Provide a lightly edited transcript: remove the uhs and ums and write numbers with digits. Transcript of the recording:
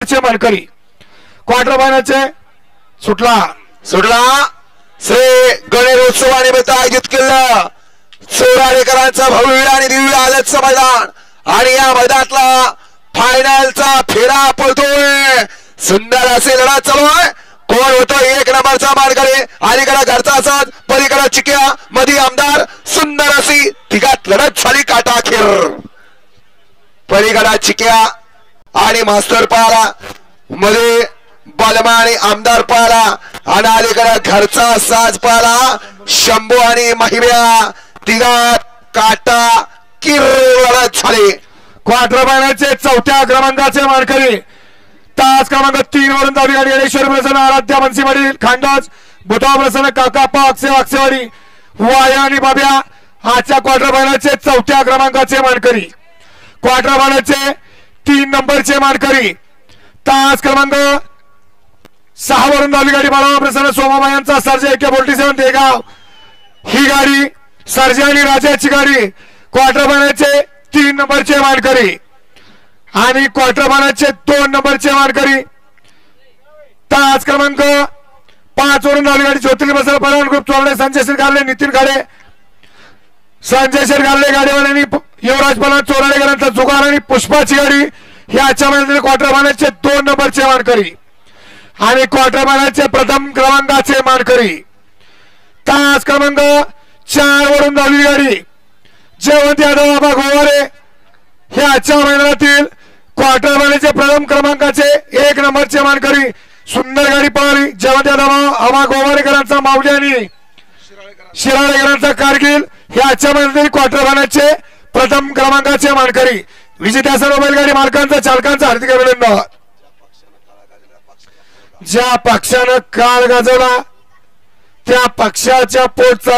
नंबरचे मानकरी क्वार्टर फायनलचे सुटला श्री गणेशोत्सवानिमित्त आयोजित केलं चोराडेकरांचं भव्य आणि दिव्य आदतचं मैदान आणि या मैदानातला फायनलचा फेरा पडतोय सुंदर असे लढत चालू आहे कोण होतो एक नंबरचा मानकरी अलीकडे घरचा असाच पलीकडे चिक्या मध्ये आमदार सुंदर अशी तिघात लढत झाली काटाखेर पलीकडे चिक्या आणि मास्तर पाला मध्ये बलमा आणि आमदार पाला आणि अलीकडे घरचा साज पाला शंभू आणि महिब्या तिघात काटा किर लढत झाली क्वार्टर फायनलचे चौथ्या क्रमांकाचे मानकरी तास क्रमांक 3 वरून दावी गाडी येडेश्वर प्रसन्न आराध्या मनसीवाडी खांडोज बुधा प्रसन्न काकाप्पा अक्षयवाडी वाया आणि बाब्या आजच्या क्वार्टर फायनलचे चौथ्या क्रमांकाचे मानकरी क्वार्टर फायनलचे 3 नंबरचे मानकरी तास क्रमांक 6 वरून दावी गाडी बाळा प्रसन्न सोमाबा यांचा सर्जा AK47 देगाव ही गाडी सर्जा आणि राजाची गाडी क्वार्टर फायनलचे 3 नंबरचे मानकरी आणि क्वार्टर फायनलचे 2 नंबरचे मानकरी तास क्रमांक 5 वरून दावी गाडी ज्योतिर्लिंग बसरा परावन ग्रुप चोरडे संजय शिरगारले नितीन गाडे संजय शिरगारले गाडीवाल्यांनी युवराज पलान चोरडेकरांचा जुगार आणि पुष्पाची गाडी ही आजच्या मैदानातील क्वार्टर फायनलचे 2 नंबरचे मानकरी आणि क्वार्टर फायनलचे प्रथम क्रमांकाचे मानकरी तास क्रमांक 4 वरून दावी गाडी जयवंत यादव बाबा गोवारे हे आजच्या मैदानातील क्वार्टर फायनलचे प्रथम क्रमांकाचे 1 नंबरचे मानकरी सुंदर गाडी पळाली जयवंत यादव बाबा गोवारेकरांचा मावली आणि शिराळेकरांचा कारगिल हे आजच्या मैदानातील क्वार्टर फायनलचे प्रथम क्रमांकाचे मानकरी विजेत्या सर्व बैलगाडी मालकांचा चालकांचा हार्दिक अभिनंदन ज्या पक्षानं काळ गाजवला त्या पक्षाच्या पोटचा